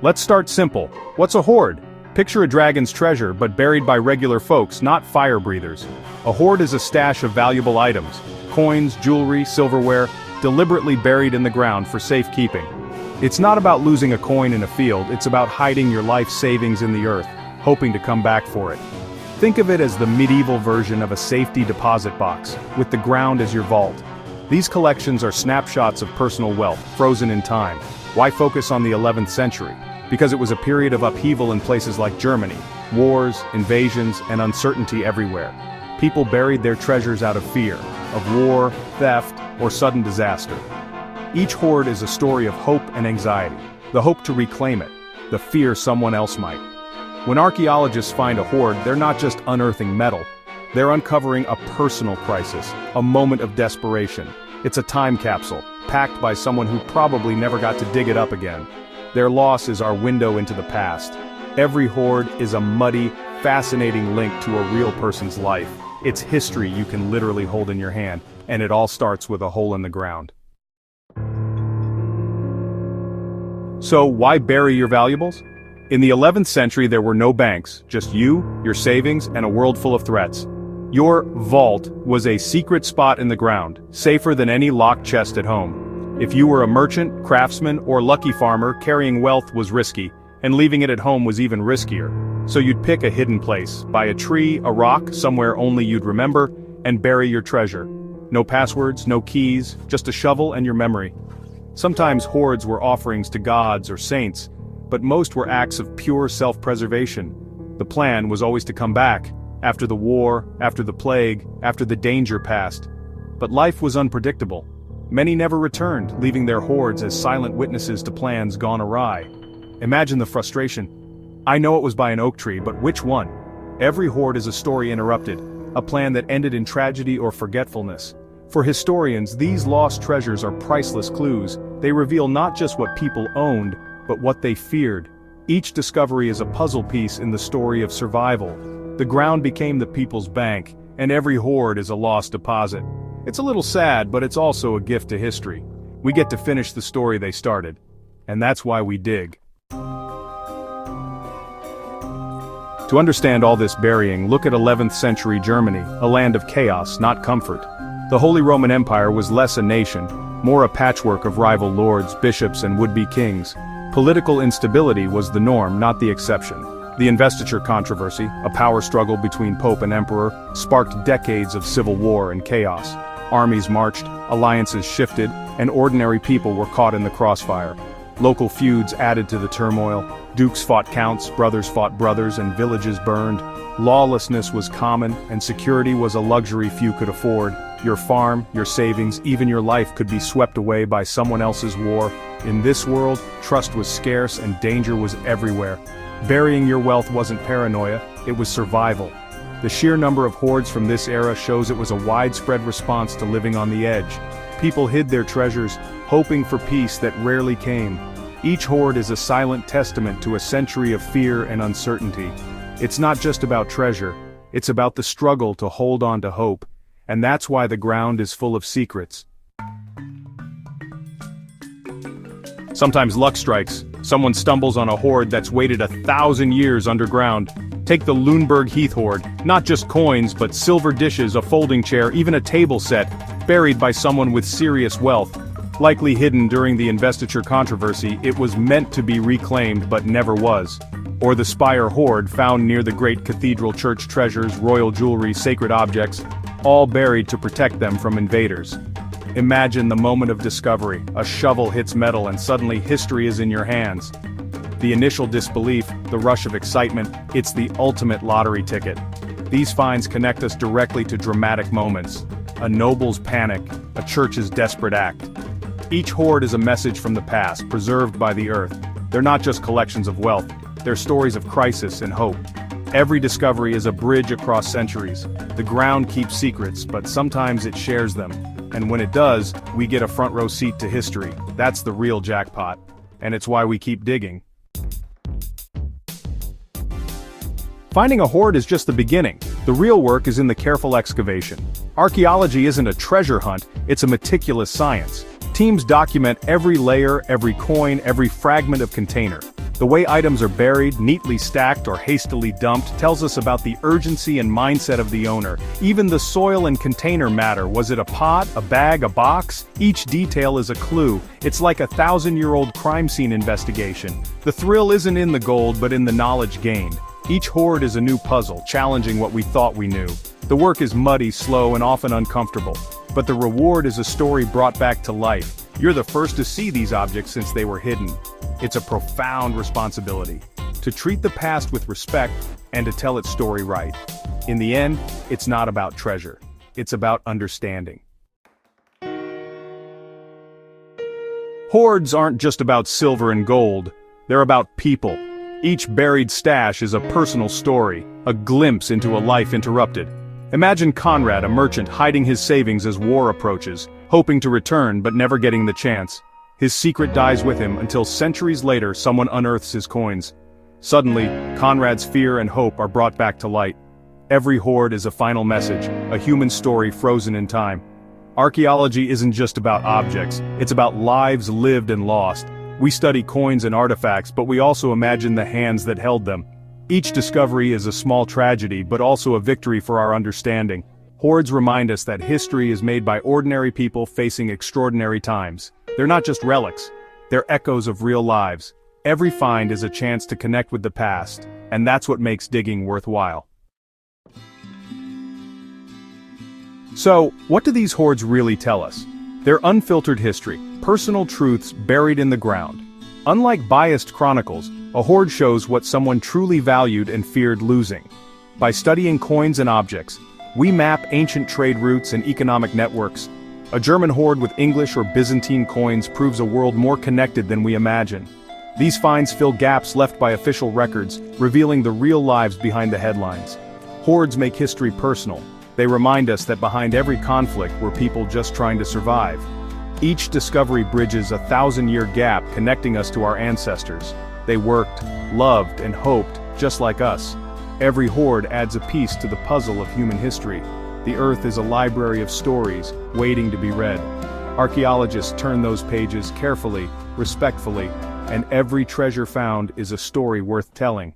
Let's start simple. What's a hoard? Picture a dragon's treasure, but buried by regular folks, not fire breathers. A hoard is a stash of valuable items, coins, jewelry, silverware, deliberately buried in the ground for safekeeping. It's not about losing a coin in a field, it's about hiding your life savings in the earth, hoping to come back for it. Think of it as the medieval version of a safety deposit box, with the ground as your vault. These collections are snapshots of personal wealth, frozen in time. Why focus on the 11th century? Because it was a period of upheaval in places like Germany, wars, invasions, and uncertainty everywhere. People buried their treasures out of fear, of war, theft, or sudden disaster. Each hoard is a story of hope and anxiety, the hope to reclaim it, the fear someone else might. When archaeologists find a hoard, they're not just unearthing metal, they're uncovering a personal crisis, a moment of desperation. It's a time capsule, packed by someone who probably never got to dig it up again. Their loss is our window into the past. Every hoard is a muddy, fascinating link to a real person's life. It's history you can literally hold in your hand, and it all starts with a hole in the ground. So, why bury your valuables? In the 11th century there were no banks, just you, your savings, and a world full of threats. Your vault was a secret spot in the ground, safer than any locked chest at home. If you were a merchant, craftsman, or lucky farmer, carrying wealth was risky, and leaving it at home was even riskier. So you'd pick a hidden place, by a tree, a rock, somewhere only you'd remember, and bury your treasure. No passwords, no keys, just a shovel and your memory. Sometimes hoards were offerings to gods or saints, but most were acts of pure self-preservation. The plan was always to come back, after the war, after the plague, after the danger passed. But life was unpredictable. Many never returned, leaving their hoards as silent witnesses to plans gone awry. Imagine the frustration. I know it was by an oak tree, but which one? Every hoard is a story interrupted, a plan that ended in tragedy or forgetfulness. For historians, these lost treasures are priceless clues. They reveal not just what people owned, but what they feared. Each discovery is a puzzle piece in the story of survival. The ground became the people's bank, and every hoard is a lost deposit. It's a little sad, but it's also a gift to history. We get to finish the story they started. And that's why we dig. To understand all this burying, look at 11th century Germany, a land of chaos, not comfort. The Holy Roman Empire was less a nation, more a patchwork of rival lords, bishops, and would-be kings. Political instability was the norm, not the exception. The investiture controversy, a power struggle between pope and emperor, sparked decades of civil war and chaos. Armies marched, alliances shifted, and ordinary people were caught in the crossfire. Local feuds added to the turmoil. Dukes fought counts, brothers fought brothers, and villages burned. Lawlessness was common, and security was a luxury few could afford. Your farm, your savings, even your life could be swept away by someone else's war. In this world, trust was scarce and danger was everywhere. Burying your wealth wasn't paranoia, it was survival. The sheer number of hoards from this era shows it was a widespread response to living on the edge. People hid their treasures, hoping for peace that rarely came. Each hoard is a silent testament to a century of fear and uncertainty. It's not just about treasure, it's about the struggle to hold on to hope. And that's why the ground is full of secrets. Sometimes luck strikes. Someone stumbles on a hoard that's waited 1,000 years underground. Take the Lüneburg Heath hoard, not just coins but silver dishes, a folding chair, even a table set, buried by someone with serious wealth. Likely hidden during the investiture controversy, it was meant to be reclaimed but never was. Or the Spire hoard found near the great cathedral church treasures, royal jewelry, sacred objects, all buried to protect them from invaders. Imagine the moment of discovery, a shovel hits metal and suddenly history is in your hands. The initial disbelief, the rush of excitement, it's the ultimate lottery ticket. These finds connect us directly to dramatic moments. A noble's panic, a church's desperate act. Each hoard is a message from the past, preserved by the earth. They're not just collections of wealth, they're stories of crisis and hope. Every discovery is a bridge across centuries. The ground keeps secrets, but sometimes it shares them. And when it does, we get a front row seat to history. That's the real jackpot. And it's why we keep digging. Finding a hoard is just the beginning. The real work is in the careful excavation. Archaeology isn't a treasure hunt, it's a meticulous science. Teams document every layer, every coin, every fragment of container. The way items are buried, neatly stacked or hastily dumped tells us about the urgency and mindset of the owner. Even the soil and container matter. Was it a pot, a bag, a box? Each detail is a clue. It's like a 1,000-year-old crime scene investigation. The thrill isn't in the gold but in the knowledge gained. Each hoard is a new puzzle, challenging what we thought we knew. The work is muddy, slow, and often uncomfortable. But the reward is a story brought back to life. You're the first to see these objects since they were hidden. It's a profound responsibility. To treat the past with respect, and to tell its story right. In the end, it's not about treasure. It's about understanding. Hoards aren't just about silver and gold. They're about people. Each buried stash is a personal story, a glimpse into a life interrupted. Imagine Conrad, a merchant, hiding his savings as war approaches, hoping to return but never getting the chance. His secret dies with him until centuries later someone unearths his coins. Suddenly, Conrad's fear and hope are brought back to light. Every hoard is a final message, a human story frozen in time. Archaeology isn't just about objects, it's about lives lived and lost. We study coins and artifacts, but we also imagine the hands that held them. Each discovery is a small tragedy, but also a victory for our understanding. Hoards remind us that history is made by ordinary people facing extraordinary times. They're not just relics, they're echoes of real lives. Every find is a chance to connect with the past, and that's what makes digging worthwhile. So, what do these hoards really tell us? They're unfiltered history, personal truths buried in the ground. Unlike biased chronicles, a hoard shows what someone truly valued and feared losing. By studying coins and objects, we map ancient trade routes and economic networks. A German hoard with English or Byzantine coins proves a world more connected than we imagine. These finds fill gaps left by official records, revealing the real lives behind the headlines. Hoards make history personal. They remind us that behind every conflict were people just trying to survive. Each discovery bridges a 1,000-year gap connecting us to our ancestors. They worked, loved, and hoped, just like us. Every hoard adds a piece to the puzzle of human history. The earth is a library of stories, waiting to be read. Archaeologists turn those pages carefully, respectfully, and every treasure found is a story worth telling.